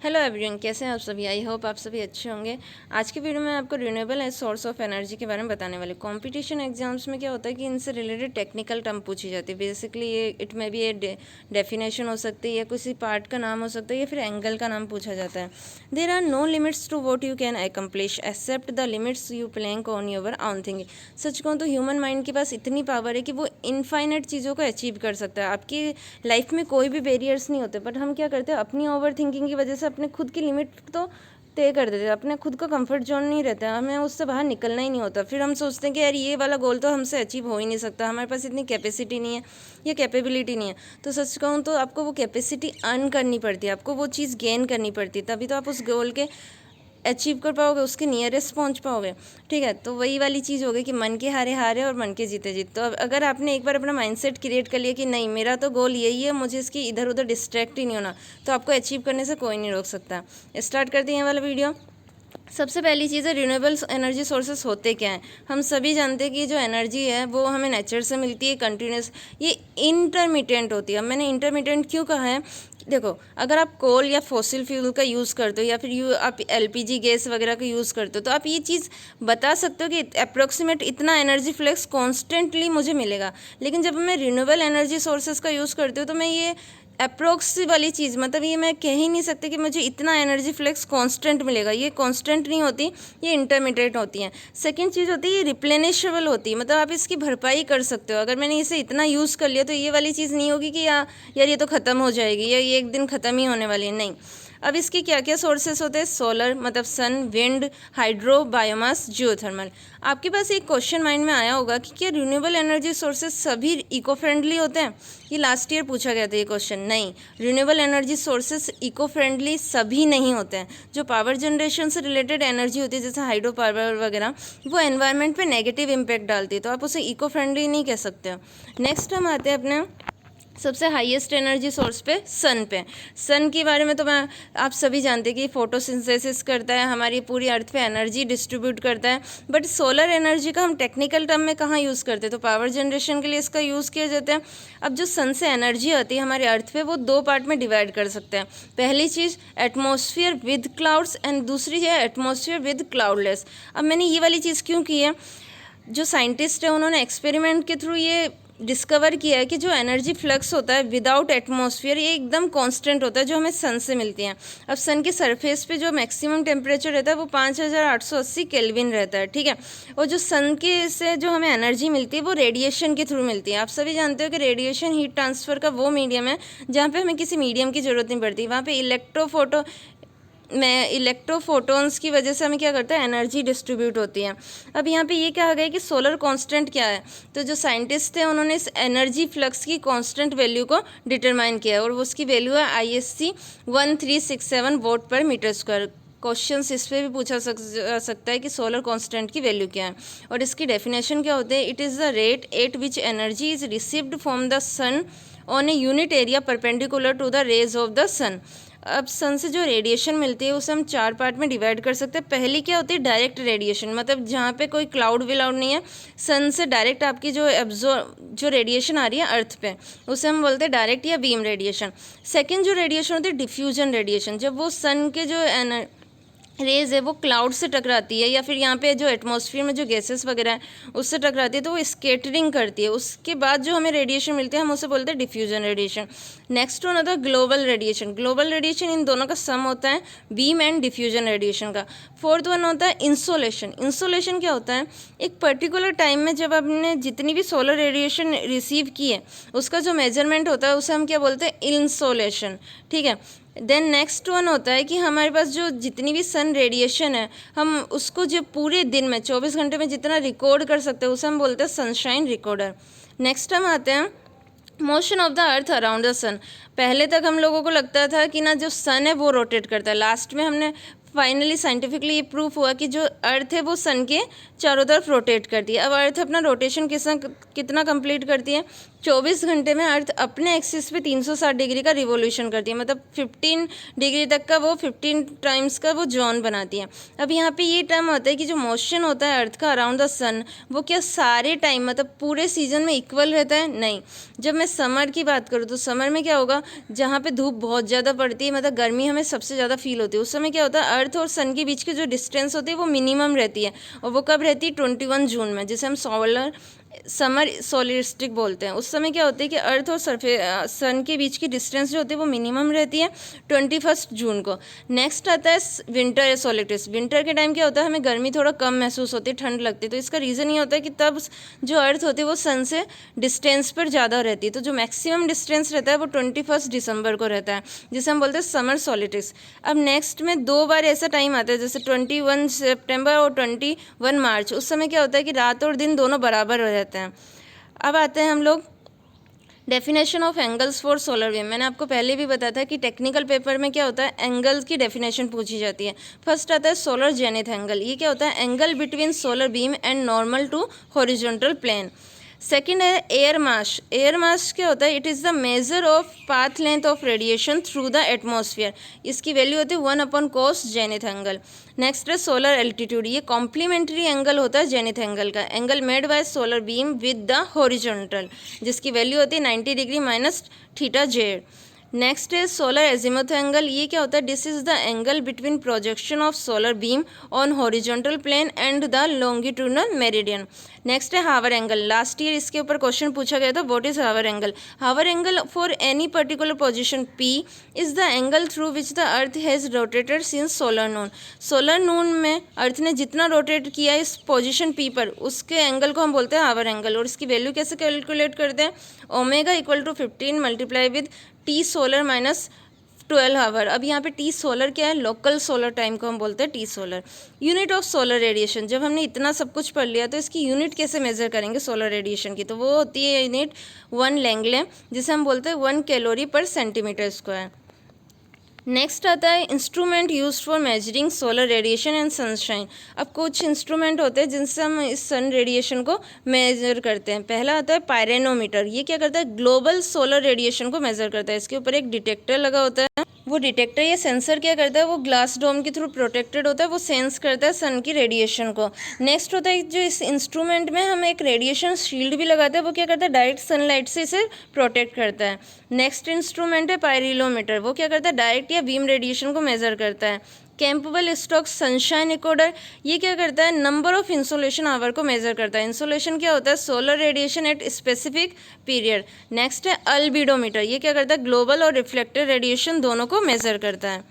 Hello everyone, कैसे हैं आप सभी। आई होप आप सभी अच्छे होंगे। आज की वीडियो में आपको renewable as source of energy के बारे में बताने वाले। कंपटीशन एग्जाम्स में क्या होता है कि इनसे रिलेटेड टेक्निकल टर्म पूछी जाती है। बेसिकली ये इट में भी ये डेफिनेशन हो सकती है या किसी पार्ट का नाम हो सकता है या फिर एंगल का नाम पूछा जाता है। There are no limits to what you can accomplish except the limits you playing on your own thinking. सच कहूँ तो ह्यूमन माइंड के पास इतनी पावर है कि वो इनफाइनाइट चीज़ों को अचीव कर सकता है। आपकी लाइफ में कोई भी बैरियर्स नहीं होते, बट हम क्या करते हैं अपनी ओवर थिंकिंग की वजह से अपने खुद की लिमिट तो तय कर देते हैं। अपने खुद का कंफर्ट जोन नहीं रहता, हमें उससे बाहर निकलना ही नहीं होता। फिर हम सोचते हैं कि यार ये वाला गोल तो हमसे अचीव हो ही नहीं सकता, हमारे पास इतनी कैपेसिटी नहीं है या कैपेबिलिटी नहीं है। तो सच कहूँ तो आपको वो कैपेसिटी अर्न करनी पड़ती है, आपको वो चीज़ गेन करनी पड़ती है, तभी तो आप उस गोल के अचीव कर पाओगे, उसके नियरेस्ट पहुंच पाओगे। ठीक है, तो वही वाली चीज़ हो गई कि मन के हारे हारे और मन के जीते जीत। तो अब अगर आपने एक बार अपना माइंडसेट क्रिएट कर लिया कि नहीं मेरा तो गोल यही है, मुझे इसकी इधर उधर डिस्ट्रैक्ट ही नहीं होना, तो आपको अचीव करने से कोई नहीं रोक सकता। स्टार्ट करते हैं ये वाला वीडियो। सबसे पहली चीज़ है रिन्यूएबल एनर्जी सोर्सेस होते क्या हैं। हम सभी जानते हैं कि जो एनर्जी है वो हमें नेचर से मिलती है, कंटिन्यूस, ये इंटरमिटेंट होती है। अब मैंने इंटरमिटेंट क्यों कहा है, देखो अगर आप कोल या फॉसिल फ्यूल का यूज़ करते हो या फिर आप एलपीजी गैस वगैरह का यूज़ करते हो, तो आप ये चीज़ बता सकते हो कि अप्रोक्सीमेट इतना एनर्जी फ्लेक्स कॉन्स्टेंटली मुझे मिलेगा। लेकिन जब मैं रिन्यूएबल एनर्जी सोर्सेज का यूज़ करती हूँ तो मैं ये अप्रोक्स वाली चीज़, मतलब ये मैं कह ही नहीं सकती कि मुझे इतना एनर्जी फ्लेक्स कांस्टेंट मिलेगा। ये कांस्टेंट नहीं होती, ये इंटरमीडिएट होती हैं। सेकंड चीज़ होती है ये रिप्लेनिशेबल होती है, मतलब आप इसकी भरपाई कर सकते हो। अगर मैंने इसे इतना यूज़ कर लिया तो ये वाली चीज़ नहीं होगी कि यार ये तो ख़त्म हो जाएगी या ये एक दिन ख़त्म ही होने वाली है, नहीं। अब इसके क्या क्या सोर्सेस होते हैं, सोलर मतलब सन, विंड, हाइड्रो, बायोमास, जियोथर्मल। आपके पास एक क्वेश्चन माइंड में आया होगा कि क्या रिन्यूएबल एनर्जी सोर्सेज सभी इको फ्रेंडली होते हैं। ये लास्ट ईयर पूछा गया था ये क्वेश्चन। नहीं, renewable energy sources eco friendly सभी नहीं होते हैं। जो पावर जनरेशन से रिलेटेड एनर्जी होती है जैसे हाइड्रो पावर वगैरह, वो एनवायरनमेंट पे नेगेटिव इम्पैक्ट डालती है, तो आप उसे इको फ्रेंडली नहीं कह सकते हो। नेक्स्ट हम आते हैं अपने सबसे हाईएस्ट एनर्जी सोर्स पे, सन पे। सन के बारे में तो मैं आप सभी जानते हैं कि फोटोसिंथेसिस करता है, हमारी पूरी अर्थ पे एनर्जी डिस्ट्रीब्यूट करता है। बट सोलर एनर्जी का हम टेक्निकल टर्म में कहाँ यूज़ करते हैं, तो पावर जनरेशन के लिए इसका यूज़ किया जाता है। अब जो सन से एनर्जी आती है हमारे अर्थ पे, वो दो पार्ट में डिवाइड कर सकते हैं। पहली चीज़ एटमॉस्फेयर विद क्लाउड्स एंड दूसरी है एटमॉस्फेयर विद क्लाउडलेस। अब मैंने ये वाली चीज़ क्यों की है, जो साइंटिस्ट है उन्होंने एक्सपेरिमेंट के थ्रू ये डिस्कवर किया है कि जो एनर्जी फ्लक्स होता है विदाउट एटमॉस्फेयर, ये एकदम कांस्टेंट होता है जो हमें सन से मिलती हैं। अब सन के सरफेस पे जो मैक्सिमम टेम्परेचर रहता है वो 5880 केल्विन रहता है, ठीक है। और जो सन के से जो हमें एनर्जी मिलती है वो रेडिएशन के थ्रू मिलती है। आप सभी जानते हो कि रेडिएशन हीट ट्रांसफ़र का वो मीडियम है जहाँ पे हमें किसी मीडियम की ज़रूरत नहीं पड़ती। वहाँ पे इलेक्ट्रोफोटॉन्स की वजह से हमें क्या करता है, एनर्जी डिस्ट्रीब्यूट होती है। अब यहाँ पे ये कहा गया कि सोलर कांस्टेंट क्या है, तो जो साइंटिस्ट थे उन्होंने इस एनर्जी फ्लक्स की कांस्टेंट वैल्यू को डिटरमाइन किया और उसकी वैल्यू है ISC 1367 वोट पर मीटर स्क्वायर। क्वेश्चन इस पर भी पूछा सकता है कि सोलर कांस्टेंट की वैल्यू क्या है और इसकी डेफिनेशन क्या होती है। It is the rate at which energy is received from the sun on a unit area perpendicular to the rays of the sun. अब सन से जो रेडिएशन मिलती है उसे हम चार पार्ट में डिवाइड कर सकते हैं। पहली क्या होती है, डायरेक्ट रेडिएशन, मतलब जहाँ पे कोई क्लाउड विलाउड नहीं है, सन से डायरेक्ट आपकी जो रेडिएशन आ रही है अर्थ पे, उसे हम बोलते हैं डायरेक्ट या बीम रेडिएशन। सेकंड जो रेडिएशन होती है डिफ्यूजन रेडिएशन, जब वो सन के जो रेज है वो क्लाउड से टकराती है या फिर यहाँ पे जो एटमॉस्फेयर में जो गैसेस वगैरह है उससे टकराती है, तो वो स्केटरिंग करती है। उसके बाद जो हमें रेडिएशन मिलती है हम उसे बोलते हैं डिफ्यूजन रेडिएशन। नेक्स्ट वन होता है global radiation. Global radiation in दोनों का सम होता है बीम एंड डिफ्यूजन रेडिएशन का। फोर्थ वन होता है इंसोलेशन। इंसोलेशन क्या होता है, एक पर्टिकुलर टाइम में जब आपने जितनी भी सोलर रेडिएशन रिसीव की है उसका जो मेजरमेंट होता है उसे हम क्या बोलते हैं, इंसोलेशन, ठीक है। देन नेक्स्ट वन होता है कि हमारे पास जो जितनी भी सन रेडिएशन है हम उसको जो पूरे दिन में 24 घंटे में जितना रिकॉर्ड कर सकते हैं उसे हम बोलते हैं सनशाइन रिकॉर्डर। नेक्स्ट हम आते हैं motion of the earth around the sun. पहले तक हम लोगों को लगता था कि ना जो सन है वो रोटेट करता है, लास्ट में हमने फाइनली साइंटिफिकली ये प्रूफ हुआ कि जो अर्थ है वो सन के चारों तरफ रोटेट करती है। अब अर्थ अपना रोटेशन कितना कंप्लीट करती है, 24 घंटे में अर्थ अपने एक्सिस पे 360 डिग्री का रिवोल्यूशन करती है, मतलब 15 डिग्री तक का वो 15 टाइम्स का वो जोन बनाती है। अब यहाँ पे ये टर्म होता है कि जो मोशन होता है अर्थ का अराउंड द सन, वो क्या सारे टाइम मतलब पूरे सीजन में इक्वल रहता है? नहीं। जब मैं समर की बात करूँ तो समर में क्या होगा, जहाँ पे धूप बहुत ज़्यादा पड़ती है, मतलब गर्मी हमें सबसे ज़्यादा फील होती है, उस समय क्या होता है अर्थ और सन के बीच की जो डिस्टेंस होती है वो मिनिमम रहती है, और वो कब रहती है? 21 जून में, जिसे हम समर सोलिस्टिक बोलते हैं। उस समय क्या होता है कि अर्थ और सन के बीच की डिस्टेंस जो होती है वो मिनिमम रहती है 21 जून को। नेक्स्ट आता है विंटर या सोलिस्टिस। विंटर के टाइम क्या होता है, हमें गर्मी थोड़ा कम महसूस होती है, ठंड लगती है, तो इसका रीज़न ये होता है कि तब जो अर्थ होती है वो सन से डिस्टेंस पर ज़्यादा रहती है, तो जो मैक्सिमम डिस्टेंस रहता है वो 21 दिसंबर को रहता है, जिसे हम बोलते हैं समर सोलिस्टिस। अब नेक्स्ट में 2 बार ऐसा टाइम आता है, जैसे 21 सितंबर और 21 मार्च। उस समय क्या होता है कि रात और दिन दोनों बराबर हो जाते हैं। अब आते हैं हम लोग definition of angles for solar beam. मैंने आपको पहले भी बताया था कि टेक्निकल पेपर में क्या होता है, एंगल की डेफिनेशन पूछी जाती है। फर्स्ट आता है सोलर जेनिथ एंगल। ये क्या होता है, angle between solar beam and normal to horizontal plane. Second है एयर मास। एयर मास क्या होता है, it is the measure of path length of radiation through the atmosphere. इसकी वैल्यू होती है 1/cos जेनिथ एंगल। नेक्स्ट है solar altitude. ये complementary angle होता है जेनिथ एंगल का, angle made by solar beam with the horizontal, जिसकी वैल्यू होती है 90 degree minus theta Z. Next है सोलर एजिमुथ एंगल। ये क्या होता है, this is the angle between projection of solar beam on horizontal plane and the longitudinal meridian. Next है हावर एंगल। लास्ट ईयर इसके ऊपर क्वेश्चन पूछा गया था, what is hour angle. Hour angle for any particular position P is the angle through which the earth has rotated since solar noon. Solar noon में earth ने जितना rotate किया इस पोजीशन P पर, उसके एंगल को हम बोलते हैं हावर एंगल। और इसकी वैल्यू कैसे कैलकुलेट करते हैं, omega equal to 15 multiply with T solar minus 12 hour. अब यहाँ पे टी सोलर क्या है, लोकल सोलर टाइम को हम बोलते हैं T solar. Unit of solar radiation. जब हमने इतना सब कुछ पढ़ लिया तो इसकी यूनिट कैसे मेजर करेंगे सोलर रेडिएशन की, तो वो होती है यूनिट 1 लैंगले, जिसे हम बोलते हैं 1 कैलोरी पर सेंटीमीटर स्क्वायर। नेक्स्ट आता है instrument used for measuring solar radiation and sunshine. अब कुछ इंस्ट्रूमेंट होते हैं जिनसे हम इस सन रेडिएशन को मेजर करते हैं। पहला आता है पायरेनोमीटर। ये क्या करता है, ग्लोबल सोलर रेडिएशन को मेजर करता है। इसके ऊपर एक डिटेक्टर लगा होता है, वो डिटेक्टर या सेंसर क्या करता है, वो ग्लास डोम के थ्रू प्रोटेक्टेड होता है, वो सेंस करता है सन की रेडिएशन को। नेक्स्ट होता है जो इस इंस्ट्रूमेंट में हम एक रेडिएशन शील्ड भी लगाते हैं, वो क्या करता है, डायरेक्ट सनलाइट से इसे प्रोटेक्ट करता है। नेक्स्ट इंस्ट्रूमेंट है पायरिलोमीटर। वो क्या करता है, डायरेक्ट या बीम रेडिएशन को मेजर करता है। Campbell stock sunshine recorder. ये क्या करता है, नंबर ऑफ इंसोलेशन आवर को मेजर करता है। इंसोलेशन क्या होता है, solar radiation at specific period. Next है अल्बिडोमीटर। ये क्या करता है, ग्लोबल और रिफ्लेक्टेड रेडिएशन दोनों को मेजर करता है।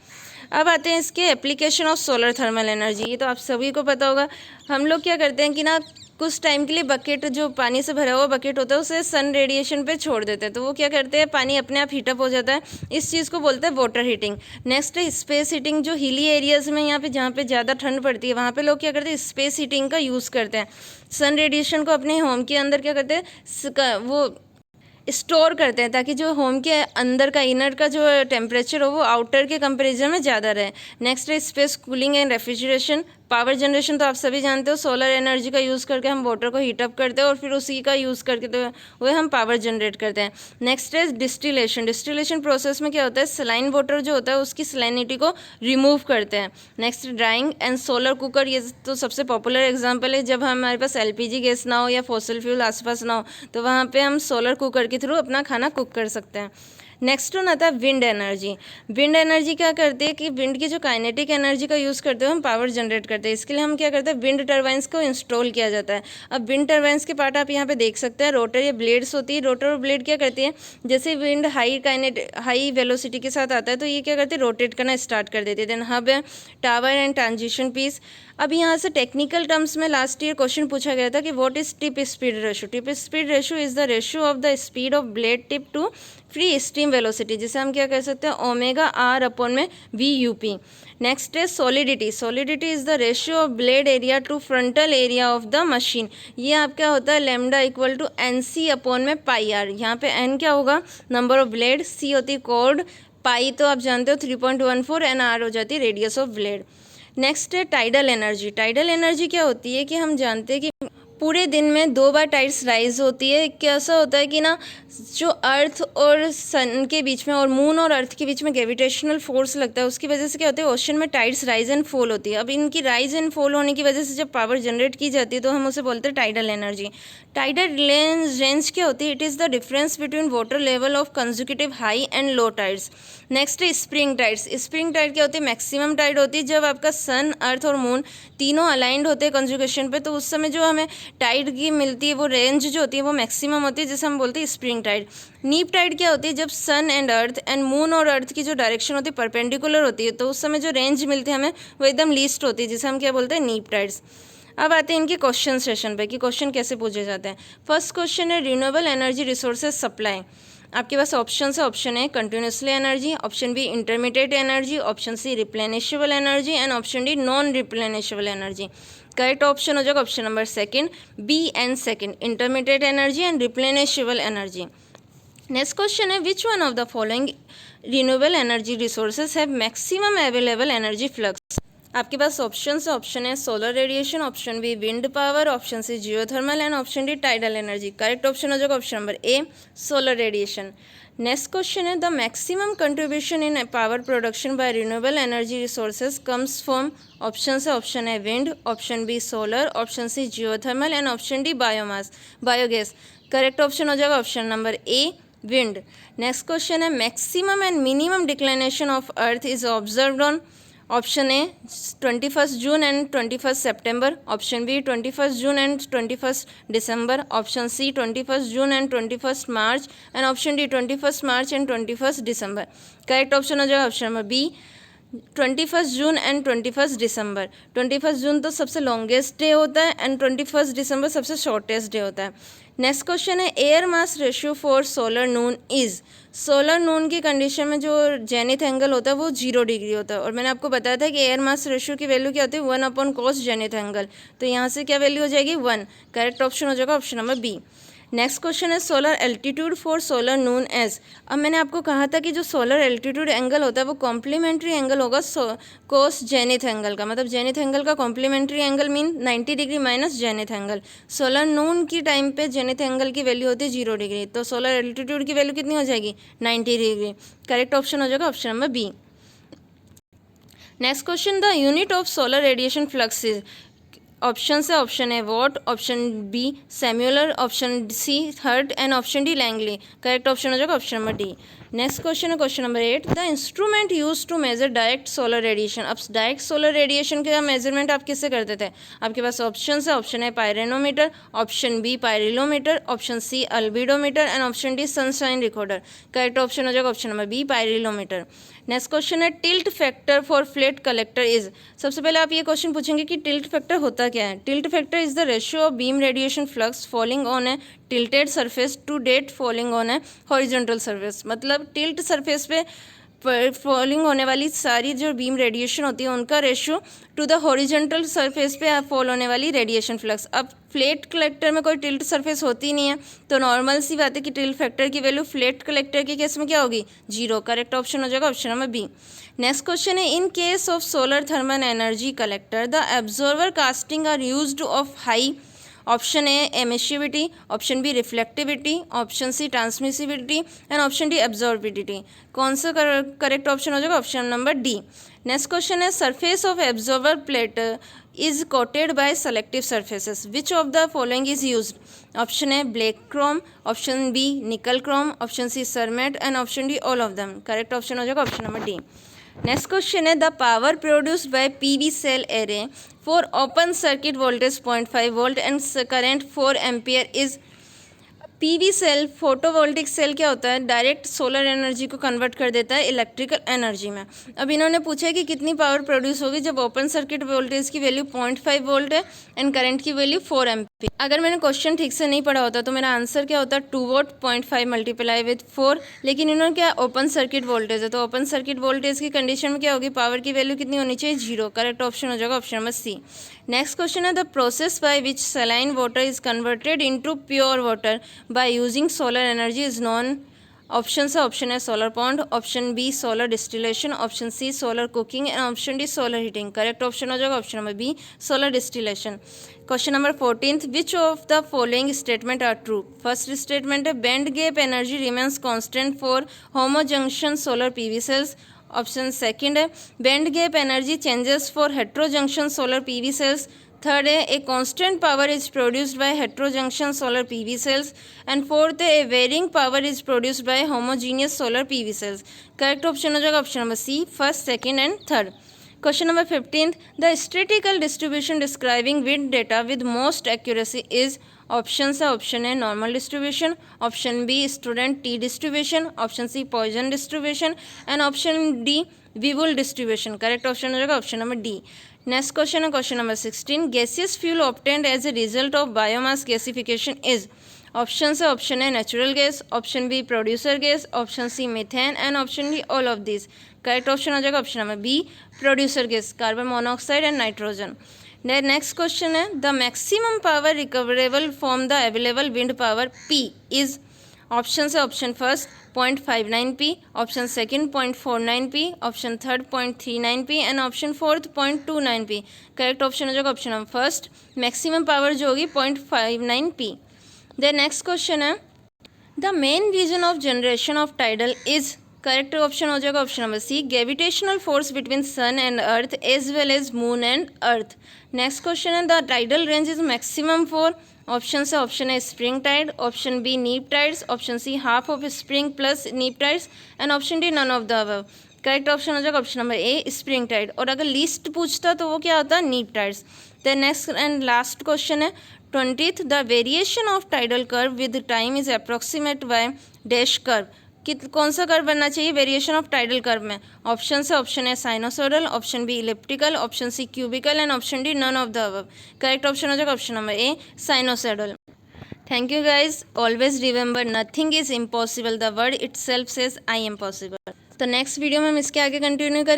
अब आते हैं इसके application of solar thermal energy. ये तो आप सभी को पता होगा। हम लोग क्या करते हैं कि ना, कुछ टाइम के लिए बकेट, जो पानी से भरा हुआ बकेट होता है, उसे सन रेडिएशन पे छोड़ देते हैं, तो वो क्या करते हैं, पानी अपने आप हीटअप हो जाता है। इस चीज़ को बोलते हैं वाटर हीटिंग। नेक्स्ट है स्पेस हीटिंग। जो हिली एरियाज़ में यहाँ पे जहाँ पे ज़्यादा ठंड पड़ती है, वहाँ पे लोग क्या करते हैं, स्पेस हीटिंग का यूज़ करते हैं। सन रेडिएशन को अपने होम के अंदर क्या करते हैं, वो स्टोर करते हैं, ताकि जो होम के अंदर का इनर का जो टेम्परेचर हो वो आउटर के कंपैरिजन में ज़्यादा रहे। नेक्स्ट है space cooling and refrigeration. Power generation तो आप सभी जानते हो, सोलर एनर्जी का यूज़ करके हम वाटर को हीटअप करते हैं और फिर उसी का यूज़ करके तो वह हम पावर जनरेट करते हैं। नेक्स्ट है डिस्टिलेशन। डिस्टिलेशन प्रोसेस में क्या होता है, सलाइन वाटर जो होता है उसकी सलाइनिटी को रिमूव करते हैं। Next drawing and solar cooker. ये तो सबसे पॉपुलर एग्जाम्पल है। जब हमारे पास LPG गैस ना हो या फॉसिल फ्यूल आसपास ना हो, तो वहाँ पर हम सोलर कुकर के थ्रू अपना खाना कुक कर सकते हैं। नेक्स्ट वन आता है विंड एनर्जी। विंड एनर्जी क्या करते हैं कि विंड की जो काइनेटिक एनर्जी का यूज़ करते हुए हम पावर जनरेट करते हैं। इसके लिए हम क्या करते हैं, विंड टर्बाइंस को इंस्टॉल किया जाता है। अब विंड टर्बाइंस के पार्ट आप यहाँ पे देख सकते हैं। रोटर या ब्लेड्स होती है। रोटर और ब्लेड क्या करती है, जैसे विंड हाई वेलोसिटी के साथ आता है तो ये क्या करते हैं, रोटेट करना स्टार्ट कर देते हैं। देन हब है, टावर एंड ट्रांजिशन पीस। अब यहाँ से टेक्निकल टर्म्स में लास्ट ईयर क्वेश्चन पूछा गया था कि what is tip speed ratio. Tip speed ratio is the ratio of the speed of blade tip to free steam velocity, जिसे हम क्या कह सकते हैं, ओमेगा आर अपॉन में VUP। नेक्स्ट है solidity. Solidity is the ratio of blade area to frontal area of the machine. ये आप क्या होता है, lambda equal to NC upon में पाई आर। यहाँ पे N क्या होगा, नंबर ऑफ ब्लेड, C होती है कॉर्ड, पाई तो आप जानते हो 3.14 एंड R हो जाती है रेडियस ऑफ ब्लेड। नेक्स्ट है टाइडल एनर्जी। टाइडल एनर्जी क्या होती है कि हम जानते हैं कि पूरे दिन में 2 बार टाइड्स राइज होती है। कैसा होता है कि ना जो अर्थ और सन के बीच में और मून और अर्थ के बीच में ग्रेविटेशनल फोर्स लगता है, उसकी वजह से क्या होता है, ओशन में टाइड्स राइज एंड फॉल होती है। अब इनकी राइज एंड फॉल होने की वजह से जब पावर जनरेट की जाती है तो हम उसे बोलते हैं टाइडल एनर्जी। टाइडल रेंज क्या होती है, it is the difference between water level of consecutive high and low tides. Next है स्प्रिंग टाइड्स। स्प्रिंग टाइड क्या होती है, मैक्सिमम टाइड होती है जब आपका सन, अर्थ और मून तीनों अलाइंड होते हैं कंजुगेशन पे, तो उस समय जो हमें टाइड की मिलती है वो रेंज जो होती है वो मैक्सिमम होती है, जिसे हम बोलते हैं स्प्रिंग टाइड। नीप टाइड क्या होती है, जब सन एंड अर्थ एंड मून और अर्थ की जो डायरेक्शन होती है परपेंडिकुलर होती है, तो उस समय जो रेंज मिलती है हमें वो एकदम लीस्ट होती है, जिसे हम क्या बोलते हैं, नीप टाइड्स। अब आते हैं इनके क्वेश्चन सेशन पे कि क्वेश्चन कैसे पूछे जाते हैं। फर्स्ट क्वेश्चन है रिन्यूएबल एनर्जी रिसोर्सेज सप्लाई। आपके पास ऑप्शन है, option A continuously energy, option B intermediate energy, option C replenishable energy and option D non replenishable energy. Correct option हो जाएगा option number second, B and second, intermediate energy and replenishable energy. Next question है which one of the following renewable energy resources have maximum available energy flux. आपके पास option है, option है solar radiation, option B wind power, option C geothermal and option D tidal energy. Correct option हो जाएगा option number A solar radiation. Next question है the maximum contribution in power production by renewable energy resources comes from. Option है, option है wind, option B solar, option C geothermal and option D biomass biogas. Correct option हो जाएगा option number A wind. Next question है maximum and minimum declination of earth is observed on. Option A 21 June and 21 सितंबर, option B 21 June and 21 दिसंबर, option C 21 June and 21 March and option D 21 March and 21 दिसंबर। Correct option हो जाएगा option number B 21 June and 21 दिसंबर। 21 June तो सबसे longest day होता है एंड 21 दिसंबर सबसे शॉर्टेस्ट डे होता है। नेक्स्ट क्वेश्चन है air mass ratio for solar noon is. Solar noon की कंडीशन में जो जेनिथ एंगल होता है वो 0 डिग्री होता है, और मैंने आपको बताया था कि एयर मास रेशियो की वैल्यू क्या होती है 1/cos जेनिथ एंगल, तो यहाँ से क्या वैल्यू हो जाएगी 1। करेक्ट ऑप्शन हो जाएगा option number B. Next question है solar altitude for solar noon as. अब मैंने आपको कहा था कि जो सोलर एल्टीट्यूड एंगल होता है वो कॉम्प्लीमेंट्री एंगल होगा कोस जेनिथ एंगल का, मतलब जेनिथ एंगल का complementary angle mean 90 degree minus zenith angle. Solar noon की टाइम पे जेनिथ एंगल की वैल्यू होती है 0 डिग्री, तो सोलर एल्टीट्यूड की वैल्यू कितनी हो जाएगी 90 डिग्री। करेक्ट ऑप्शन हो जाएगा option number B. Next question the unit of solar radiation flux is. Option है, option A watt, option B सेम्युलर, option C hertz and option D langley. Correct option हो जाएगा option number D. Next question है question number 8 the instrument use to measure direct solar radiation. अब direct solar radiation का measurement आप किससे करते थे। आपके पास ऑप्शन है, option A pyranometer, option B pyrheliometer, option C albedometer and option D sunshine recorder. Correct option हो जाएगा option number B pyrheliometer. Next question है tilt factor for flat collector is. सबसे पहले आप ये क्वेश्चन पूछेंगे कि टिल्ट फैक्टर होता क्या है। Tilt factor is the ratio of beam radiation flux falling on a tilted surface to that falling on a horizontal surface. मतलब टिल्ट सरफेस पे फॉलिंग होने वाली सारी जो बीम रेडिएशन होती है उनका ratio to the horizontal surface पे फॉल होने वाली रेडिएशन फ्लक्स। अब फ्लैट कलेक्टर में कोई टिल्ट सरफेस होती नहीं है, तो नॉर्मल सी बात है कि टिल्ट फैक्टर की वैल्यू फ्लैट कलेक्टर के केस में क्या होगी 0। करेक्ट ऑप्शन हो जाएगा option number B. Next question है in case of solar thermal energy collector the absorber casting are used of high. Option A emissivity, option B reflectivity, option C transmissibility and option D absorptivity. कौन सा correct option हो जाएगा option number D. Next question है surface of absorber plate is coated by selective surfaces which of the following is used. Option A black chrome, option B nickel chrome, option C cermet and option D all of them. Correct option हो जाएगा option number D. Next question है the power produced by PV cell array for open circuit voltage 0.5 volt and current 4 ampere is. PV cell photovoltaic cell क्या होता है, direct solar energy को convert कर देता है इलेक्ट्रिकल एनर्जी में। अब इन्होंने पूछा है कि कितनी पावर प्रोड्यूस होगी जब ओपन सर्किट वोल्टेज की वैल्यू 0.5 वोल्ट है एंड करंट की वैल्यू 4 एम्पियर। अगर मैंने क्वेश्चन ठीक से नहीं पढ़ा होता तो मेरा आंसर क्या होता 2 वोट 0.5 मल्टीप्लाई विथ 4, लेकिन इन्होंने क्या ओपन सर्किट वोल्टेज है, तो ओपन सर्किट वोल्टेज की कंडीशन में क्या होगी पावर की वैल्यू कितनी होनी चाहिए 0। करेक्ट ऑप्शन हो जाएगा option number C. Next question है the process by which saline water is converted into pure water by using solar energy is known. Option से option A solar pond, option B solar distillation, option C solar cooking and option D solar heating. Correct option हो जाएगा option number B solar distillation. Question number 14, which of the following statement are true. First statement है band gap energy remains constant for homojunction solar PV cells. Option second है band gap energy changes for heterojunction solar PV cells. Third है a constant power is produced by heterojunction solar PV cells and fourth है a varying power is produced by homogeneous solar PV cells. Correct option हो जाएगा option number C first, second and third. Question number 15, the statistical distribution describing wind data with most accuracy is. Option है option A normal distribution, option B student T distribution, option C Poisson distribution and option D Weibull distribution. Correct option हो जाएगा option number D. Next question है question number 16, gaseous fuel obtained as a result of biomass gasification is. Option है option A natural gas, option B producer gas, option C methane and option D all of this. Correct option हो जाएगा option number B producer gas, carbon monoxide and nitrogen. Next question है the maximum power recoverable from the available wind power P is. Option है option first 0.59 P, option second 0.49 P, option third 0.39 P and option fourth 0.29 P. Correct option हो जाएगा option number first maximum power जो होगी 0.59 P. The next question है the main reason of generation of tidal is. Correct option हो जाएगा option number C gravitational force between sun and earth as well as moon and earth. Next question है the tidal range is maximum for. Option से option A spring tide, option B neap tides, option C half of spring plus neap tides and option D none of the above. Correct option हो जाएगा option number A spring tide, और अगर least पूछता तो वो क्या होता है neap tides. The next and last question है 20th the variation of tidal curve with time is approximate by dash curve. कौन सा कर्व बनना चाहिए वेरिएशन ऑफ टाइडल कर्व में। ऑप्शन से option A sinusoidal, option B elliptical, option C cubical and option D none of the above. Correct option हो जाएगा option number A sinusoidal. Thank you guys, always remember nothing is impossible, the word itself says I am possible. तो next video में हम इसके आगे continue करेंगे।